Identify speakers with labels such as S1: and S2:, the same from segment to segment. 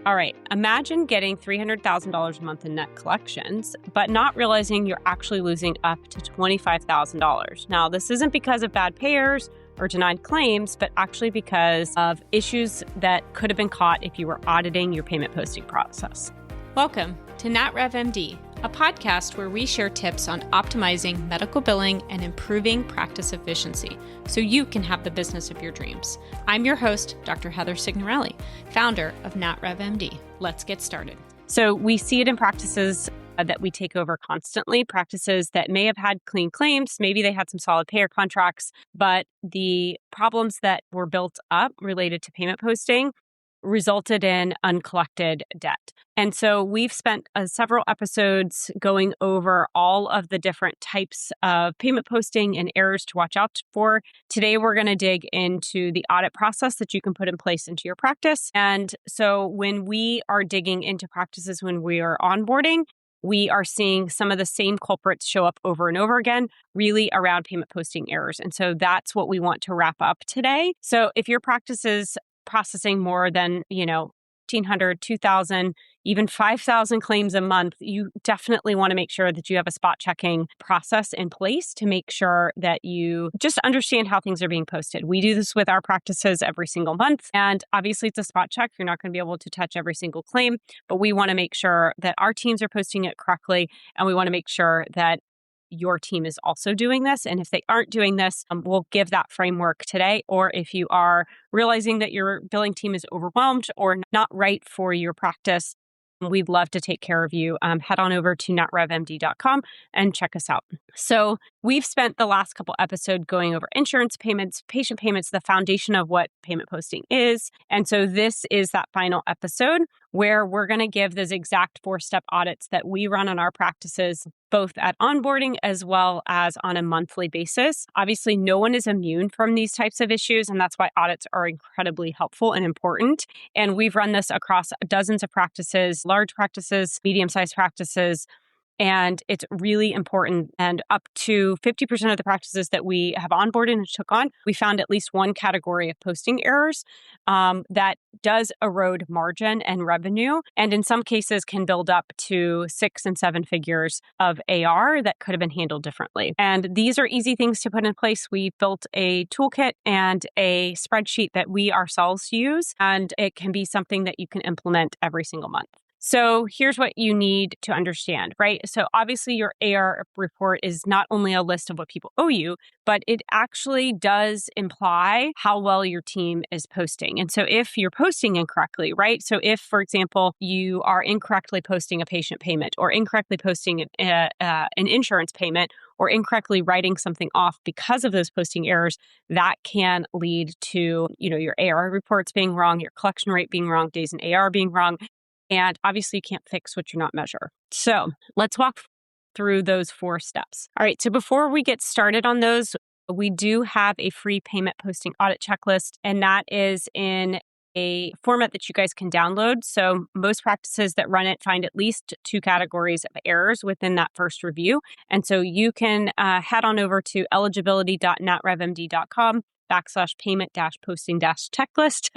S1: All right, imagine getting $300,000 a month in net collections, but not realizing you're actually losing up to $25,000. Now, this isn't because of bad payers or denied claims, but actually because of issues that could have been caught if you were auditing your payment posting process.
S2: Welcome to NatRevMD, a podcast where we share tips on optimizing medical billing and improving practice efficiency so you can have the business of your dreams. I'm your host, Dr. Heather Signorelli, founder of NatRevMD. Let's get started.
S1: So we see it in practices that we take over constantly, practices that may have had clean claims, maybe they had some solid payer contracts, but the problems that were built up related to payment posting resulted in uncollected debt. And so we've spent several episodes going over all of the different types of payment posting and errors to watch out for. Today, we're going to dig into the audit process that you can put in place into your practice. And so when we are digging into practices, when we are onboarding, we are seeing some of the same culprits show up over and over again, really around payment posting errors. And so that's what we want to wrap up today. So if your practice is processing more than, 1,500, 2,000, even 5,000 claims a month, you definitely want to make sure that you have a spot checking process in place to make sure that you just understand how things are being posted. We do this with our practices every single month. And obviously it's a spot check. You're not going to be able to touch every single claim, but we want to make sure that our teams are posting it correctly. And we want to make sure that your team is also doing this. And if they aren't doing this, we'll give that framework today. Or if you are realizing that your billing team is overwhelmed or not right for your practice, we'd love to take care of you. Head on over to natrevmd.com and check us out. So we've spent the last couple episodes going over insurance payments, patient payments, the foundation of what payment posting is. And so this is that final episode where we're going to give those exact 4-step audits that we run on our practices, both at onboarding as well as on a monthly basis. Obviously, no one is immune from these types of issues, and that's why audits are incredibly helpful and important. And we've run this across dozens of practices, large practices, medium-sized practices, and it's really important. And up to 50% of the practices that we have onboarded and took on, we found at least one category of posting errors that does erode margin and revenue, and in some cases can build up to 6 and 7 figures of AR that could have been handled differently. And these are easy things to put in place. We built a toolkit and a spreadsheet that we ourselves use, and it can be something that you can implement every single month. So here's what you need to understand, right? So obviously your AR report is not only a list of what people owe you, but it actually does imply how well your team is posting. And so if you're posting incorrectly, right? So if, for example, you are incorrectly posting a patient payment or incorrectly posting an insurance payment or incorrectly writing something off because of those posting errors, that can lead to, your AR reports being wrong, your collection rate being wrong, days in AR being wrong. And obviously, you can't fix what you're not measure. So let's walk through those 4 steps. All right. So before we get started on those, we do have a free payment posting audit checklist, and that is in a format that you guys can download. So most practices that run it find at least 2 categories of errors within that first review. And so you can head on over to eligibility.natrevmd.com/payment-posting-checklist.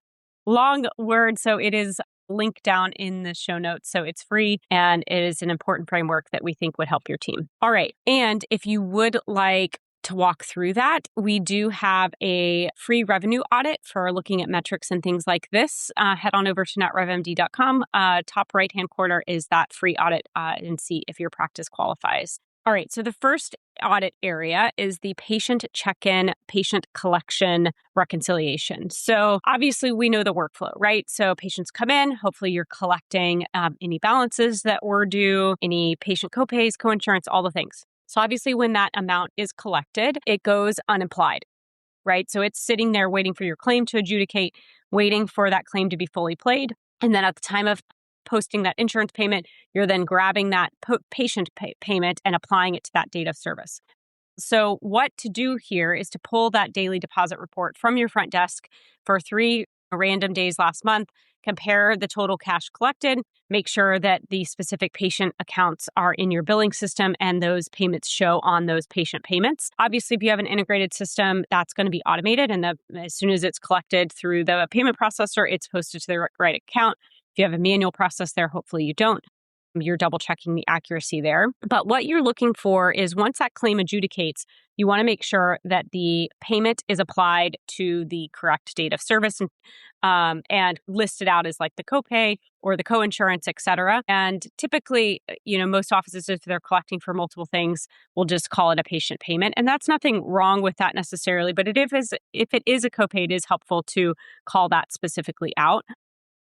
S1: Long word. So it is link down in the show notes. So it's free and it is an important framework that we think would help your team. All right. And if you would like to walk through that, we do have a free revenue audit for looking at metrics and things like this. Head on over to natrevmd.com. Top right-hand corner is that free audit and see if your practice qualifies. All right, so the first audit area is the patient check-in, patient collection reconciliation. So obviously we know the workflow, right? So patients come in, hopefully you're collecting any balances that were due, any patient copays, coinsurance, all the things. So obviously when that amount is collected, it goes unapplied, right? So it's sitting there waiting for your claim to adjudicate, waiting for that claim to be fully paid. And then at the time of posting that insurance payment, you're then grabbing that patient payment and applying it to that date of service. So what to do here is to pull that daily deposit report from your front desk for 3 random days last month, compare the total cash collected, make sure that the specific patient accounts are in your billing system and those payments show on those patient payments. Obviously, if you have an integrated system, that's going to be automated. And as soon as it's collected through the payment processor, it's posted to the right account. If you have a manual process there, hopefully you don't. You're double checking the accuracy there. But what you're looking for is once that claim adjudicates, you want to make sure that the payment is applied to the correct date of service and listed out as like the copay or the coinsurance, et cetera. And typically, most offices, if they're collecting for multiple things, will just call it a patient payment. And that's nothing wrong with that necessarily. But if it is a copay, it is helpful to call that specifically out.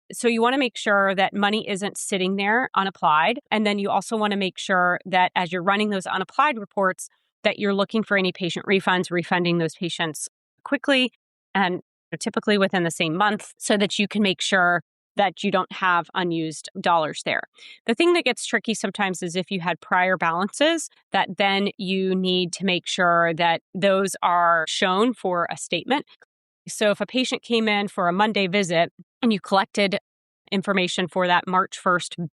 S1: So you want to make sure that money isn't sitting there unapplied. And then you also want to make sure that as you're running those unapplied reports, that you're looking for any patient refunds, refunding those patients quickly and typically within the same month so that you can make sure that you don't have unused dollars there. The thing that gets tricky sometimes is if you had prior balances, that then you need to make sure that those are shown for a statement. So if a patient came in for a Monday visit and you collected information for that March 1st,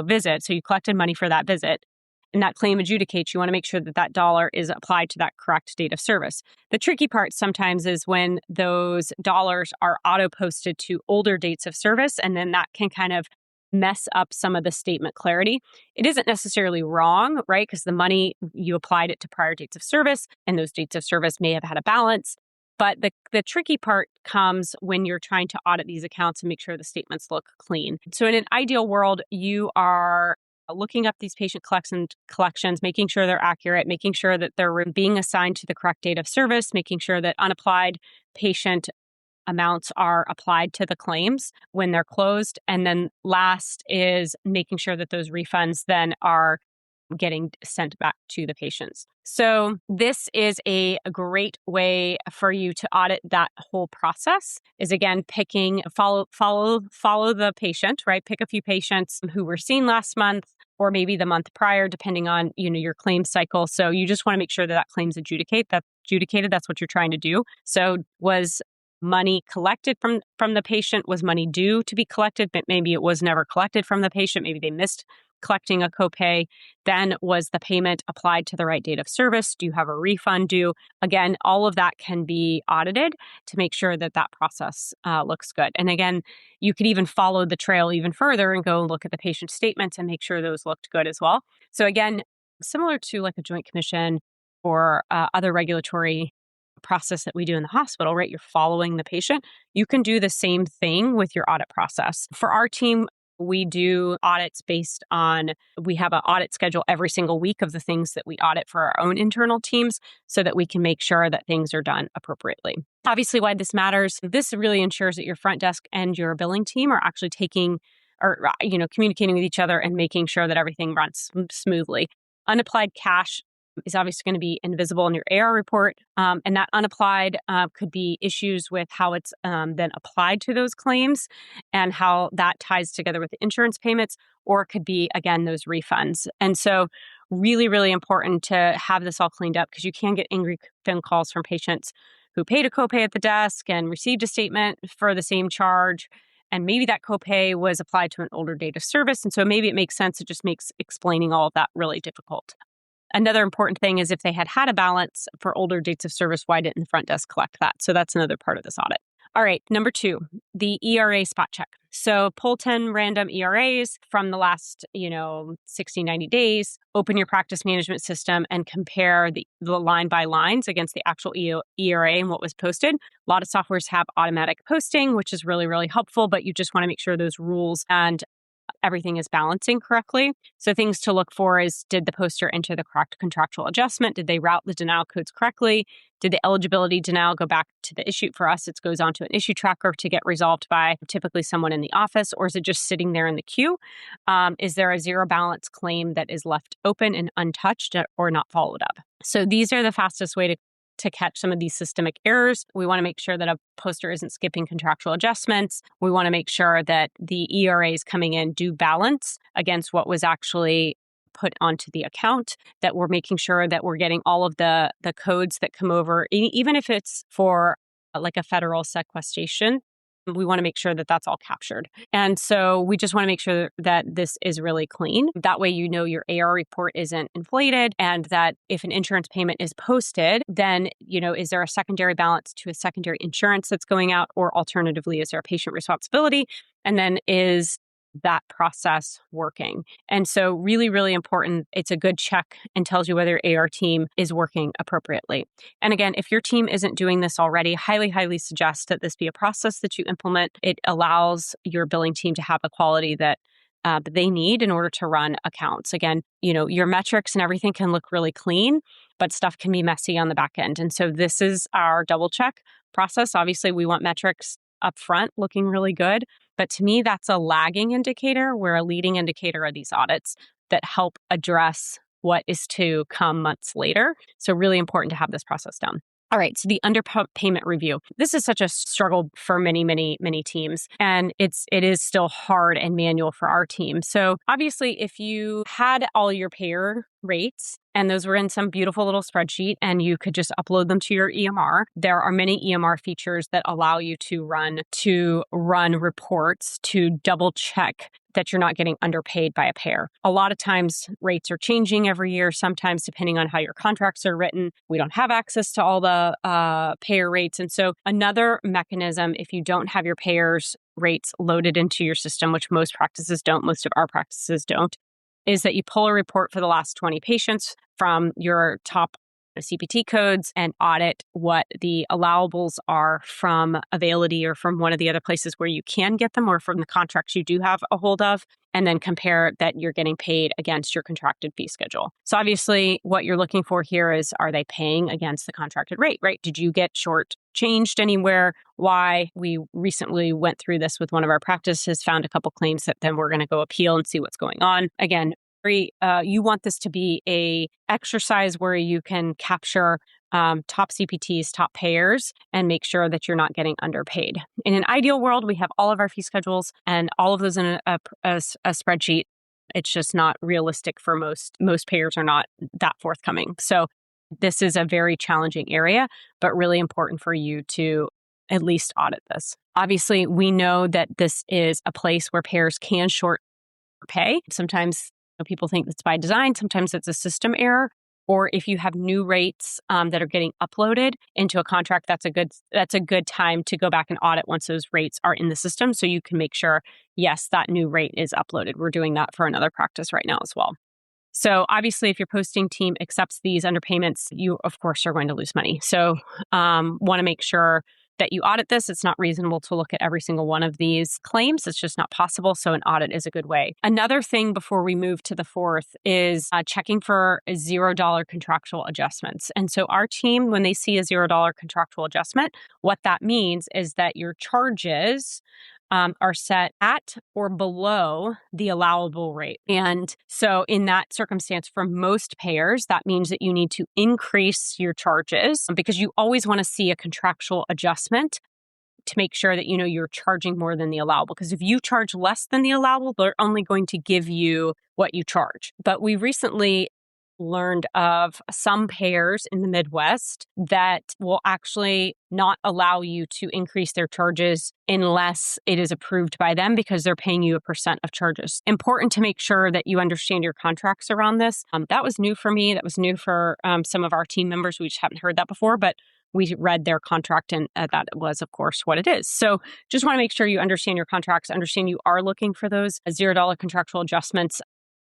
S1: visit, so you collected money for that visit, and that claim adjudicates, you want to make sure that that dollar is applied to that correct date of service. The tricky part sometimes is when those dollars are auto-posted to older dates of service, and then that can kind of mess up some of the statement clarity. It isn't necessarily wrong, right? Because the money, you applied it to prior dates of service, and those dates of service may have had a balance. But the tricky part comes when you're trying to audit these accounts and make sure the statements look clean. So in an ideal world, you are looking up these patient collections, making sure they're accurate, making sure that they're being assigned to the correct date of service, making sure that unapplied patient amounts are applied to the claims when they're closed. And then last is making sure that those refunds then are getting sent back to the patients. So this is a great way for you to audit that whole process is again, follow the patient, right? Pick a few patients who were seen last month or maybe the month prior, depending on, your claim cycle. So you just want to make sure that claim's adjudicated. That's what you're trying to do. So was money collected from the patient? Was money due to be collected? But maybe it was never collected from the patient. Maybe they missed collecting a copay. Then was the payment applied to the right date of service? Do you have a refund due? Again, all of that can be audited to make sure that process looks good. And again, you could even follow the trail even further and go look at the patient statements and make sure those looked good as well. So again, similar to like a joint commission or other regulatory process that we do in the hospital, right? You're following the patient. You can do the same thing with your audit process. For our team, we do audits we have an audit schedule every single week of the things that we audit for our own internal teams so that we can make sure that things are done appropriately. Obviously, why this matters, this really ensures that your front desk and your billing team are actually communicating with each other and making sure that everything runs smoothly. Unapplied cash is obviously going to be invisible in your AR report. And that unapplied could be issues with how it's then applied to those claims and how that ties together with the insurance payments, or it could be, again, those refunds. And so really, really important to have this all cleaned up because you can get angry phone calls from patients who paid a copay at the desk and received a statement for the same charge. And maybe that copay was applied to an older date of service. And so maybe it makes sense. It just makes explaining all of that really difficult. Another important thing is if they had a balance for older dates of service, why didn't the front desk collect that? So that's another part of this audit. All right, number 2, the ERA spot check. So pull 10 random ERAs from the last, 60, 90 days, open your practice management system and compare the line by lines against the actual ERA and what was posted. A lot of softwares have automatic posting, which is really, really helpful, but you just want to make sure those rules and everything is balancing correctly. So things to look for is, did the poster enter the correct contractual adjustment? Did they route the denial codes correctly? Did the eligibility denial go back to the issue? For us, it goes on to an issue tracker to get resolved by typically someone in the office, or is it just sitting there in the queue? Is there a zero balance claim that is left open and untouched or not followed up? So these are the fastest way to catch some of these systemic errors. We want to make sure that a poster isn't skipping contractual adjustments. We want to make sure that the ERAs coming in do balance against what was actually put onto the account, that we're making sure that we're getting all of the codes that come over, even if it's for like a federal sequestration. We want to make sure that that's all captured. And so we just want to make sure that this is really clean. That way, your AR report isn't inflated, and that if an insurance payment is posted, then, is there a secondary balance to a secondary insurance that's going out, or alternatively, is there a patient responsibility? And then is that process working. And so really, really important. It's a good check and tells you whether your AR team is working appropriately. And again, if your team isn't doing this already, highly, highly suggest that this be a process that you implement. It allows your billing team to have the quality that they need in order to run accounts. Again, your metrics and everything can look really clean, but stuff can be messy on the back end. And so this is our double check process. Obviously, we want metrics up front looking really good. But to me, that's a lagging indicator, where a leading indicator are these audits that help address what is to come months later. So really important to have this process done. All right, so the underpayment review. This is such a struggle for many, many, many teams, and it is still hard and manual for our team. So obviously, if you had all your payer rates and those were in some beautiful little spreadsheet and you could just upload them to your EMR, there are many EMR features that allow you to run reports to double check that you're not getting underpaid by a payer. A lot of times rates are changing every year, sometimes depending on how your contracts are written. We don't have access to all the payer rates. And so another mechanism, if you don't have your payers rates loaded into your system, which most practices don't, most of our practices don't, is that you pull a report for the last 20 patients from your top CPT codes and audit what the allowables are from Availity or from one of the other places where you can get them, or from the contracts you do have a hold of, and then compare that you're getting paid against your contracted fee schedule. So obviously what you're looking for here is, are they paying against the contracted rate, right? Did you get shortchanged anywhere? Why? We recently went through this with one of our practices, found a couple claims that then we're going to go appeal and see what's going on. Again, you want this to be a exercise where you can capture top CPTs, top payers, and make sure that you're not getting underpaid. In an ideal world, we have all of our fee schedules and all of those in a spreadsheet. It's just not realistic for most. Most payers are not that forthcoming. So this is a very challenging area, but really important for you to at least audit this. Obviously, we know that this is a place where payers can short pay. Sometimes people think it's by design. Sometimes it's a system error. Or if you have new rates that are getting uploaded into a contract, that's a good time to go back and audit once those rates are in the system, so you can make sure, yes, that new rate is uploaded. We're doing that for another practice right now as well. So obviously, if your posting team accepts these underpayments, you of course are going to lose money. So want to make sure that you audit this. It's not reasonable to look at every single one of these claims. It's just not possible. So an audit is a good way. Another thing before we move to the fourth is checking for $0 contractual adjustments. And so our team, when they see a $0 contractual adjustment, what that means is that your charges are set at or below the allowable rate. And so in that circumstance, for most payers, that means that you need to increase your charges, because you always want to see a contractual adjustment to make sure that you're charging more than the allowable. Because if you charge less than the allowable, they're only going to give you what you charge. But we recently learned of some payers in the Midwest that will actually not allow you to increase their charges unless it is approved by them, because they're paying you a % of charges. Important to make sure that you understand your contracts around this. That was new for me. That was new for some of our team members. We just haven't heard that before, but we read their contract, and that was, of course, what it is. So just want to make sure you understand your contracts, understand you are looking for those $0 contractual adjustments.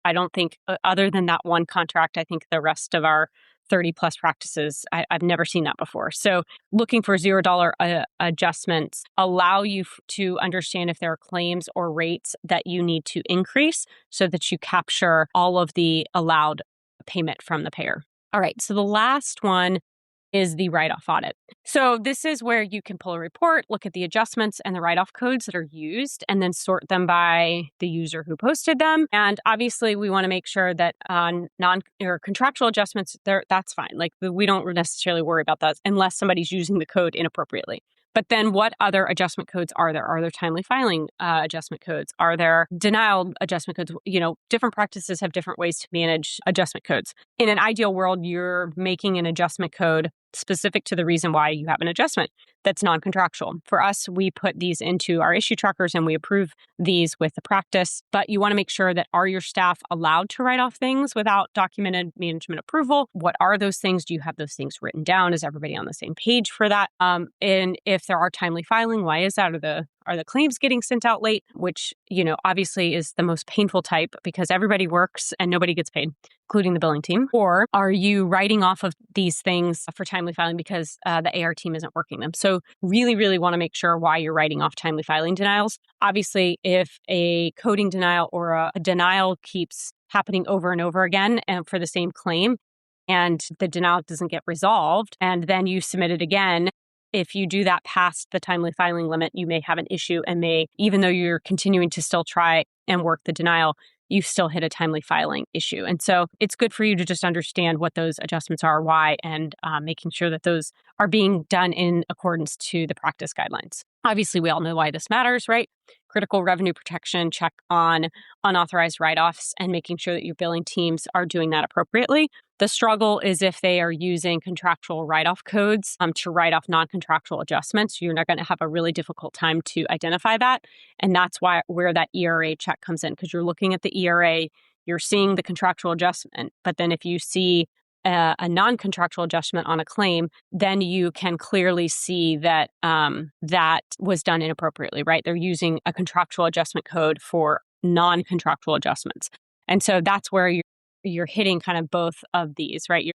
S1: I don't think, other than that one contract, I think the rest of our 30 plus practices, I've never seen that before. So looking for $0 adjustments allow you to understand if there are claims or rates that you need to increase so that you capture all of the allowed payment from the payer. All right, so the last one is the write-off audit. So this is where you can pull a report, look at the adjustments and the write-off codes that are used, and then sort them by the user who posted them. And obviously, we want to make sure that contractual adjustments, that's fine. Like, we don't necessarily worry about that unless somebody's using the code inappropriately. But then what other adjustment codes are there? Are there timely filing adjustment codes? Are there denial adjustment codes? Different practices have different ways to manage adjustment codes. In an ideal world, you're making an adjustment code specific to the reason why you have an adjustment that's non-contractual. For us, we put these into our issue trackers and we approve these with the practice. But you want to make sure that, are your staff allowed to write off things without documented management approval? What are those things? Do you have those things written down? Is everybody on the same page for that? And if there are timely filing, why is that? are the claims getting sent out late, which, obviously is the most painful type because everybody works and nobody gets paid, including the billing team? Or are you writing off of these things for timely filing because the AR team isn't working them? So really, really want to make sure why you're writing off timely filing denials. Obviously, if a coding denial or a denial keeps happening over and over again and for the same claim, and the denial doesn't get resolved, and then you submit it again, if you do that past the timely filing limit, you may have an issue and even though you're continuing to still try and work the denial, you still hit a timely filing issue. And so it's good for you to just understand what those adjustments are, why, and making sure that those are being done in accordance to the practice guidelines. Obviously, we all know why this matters, right? Critical revenue protection, check on unauthorized write-offs, and making sure that your billing teams are doing that appropriately. The struggle is if they are using contractual write-off codes to write off non-contractual adjustments. You're not going to have a really difficult time to identify that. And that's where that ERA check comes in, because you're looking at the ERA, you're seeing the contractual adjustment. But then if you see a non-contractual adjustment on a claim, then you can clearly see that that was done inappropriately, right? They're using a contractual adjustment code for non-contractual adjustments. And so that's where you're hitting kind of both of these, right? You're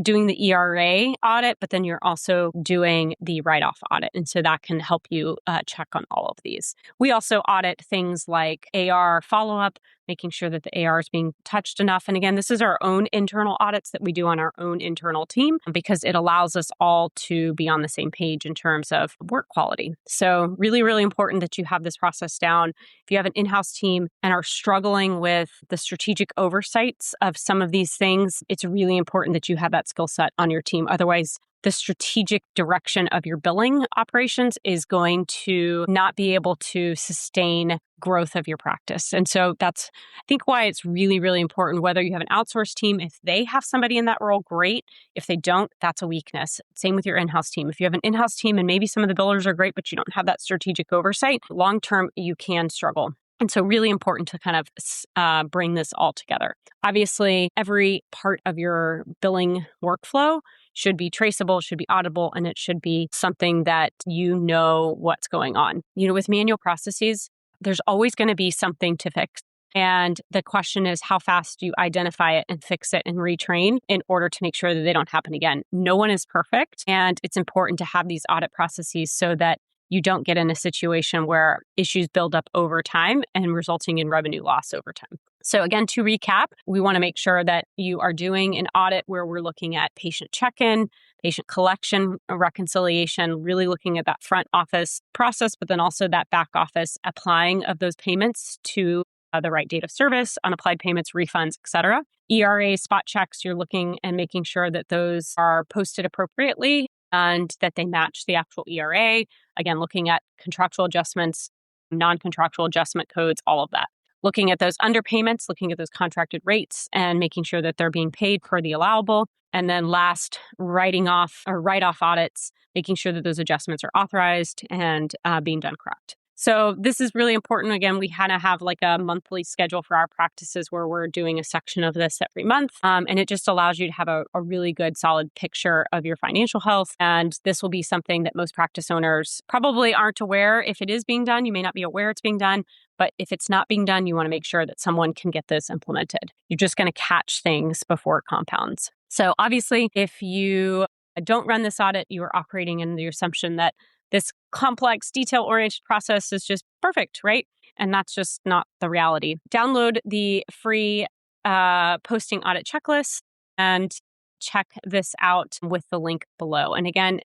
S1: doing the ERA audit, but then you're also doing the write-off audit. And so that can help you check on all of these. We also audit things like AR follow-up, making sure that the AR is being touched enough. And again, this is our own internal audits that we do on our own internal team because it allows us all to be on the same page in terms of work quality. So really, really important that you have this process down. If you have an in-house team and are struggling with the strategic oversights of some of these things, it's really important that you have that skill set on your team. Otherwise, the strategic direction of your billing operations is going to not be able to sustain growth of your practice. And so that's, I think, why it's really, really important, whether you have an outsourced team, if they have somebody in that role, great. If they don't, that's a weakness. Same with your in-house team. If you have an in-house team and maybe some of the billers are great, but you don't have that strategic oversight, long-term, you can struggle. And so really important to kind of bring this all together. Obviously, every part of your billing workflow should be traceable, should be auditable, and it should be something that you know what's going on. With manual processes, there's always going to be something to fix. And the question is, how fast do you identify it and fix it and retrain in order to make sure that they don't happen again? No one is perfect. And it's important to have these audit processes so that you don't get in a situation where issues build up over time and resulting in revenue loss over time. So again, to recap, we want to make sure that you are doing an audit where we're looking at patient check-in, patient collection, reconciliation, really looking at that front office process, but then also that back office applying of those payments to the right date of service, unapplied payments, refunds, et cetera. ERA spot checks, you're looking and making sure that those are posted appropriately and that they match the actual ERA. Again, looking at contractual adjustments, non-contractual adjustment codes, all of that. Looking at those underpayments, looking at those contracted rates and making sure that they're being paid per the allowable. And then last, writing off or write-off audits, making sure that those adjustments are authorized and being done correct. So this is really important. Again, we kind of have like a monthly schedule for our practices where we're doing a section of this every month. And it just allows you to have a really good, solid picture of your financial health. And this will be something that most practice owners probably aren't aware. If it is being done, you may not be aware it's being done. But if it's not being done, you want to make sure that someone can get this implemented. You're just going to catch things before it compounds. So obviously, if you don't run this audit, you are operating in the assumption that this complex, detail-oriented process is just perfect, right? And that's just not the reality. Download the free posting audit checklist and check this out with the link below. And again,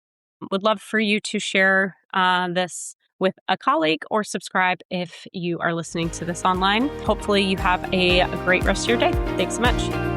S1: would love for you to share this with a colleague or subscribe if you are listening to this online. Hopefully you have a great rest of your day. Thanks so much.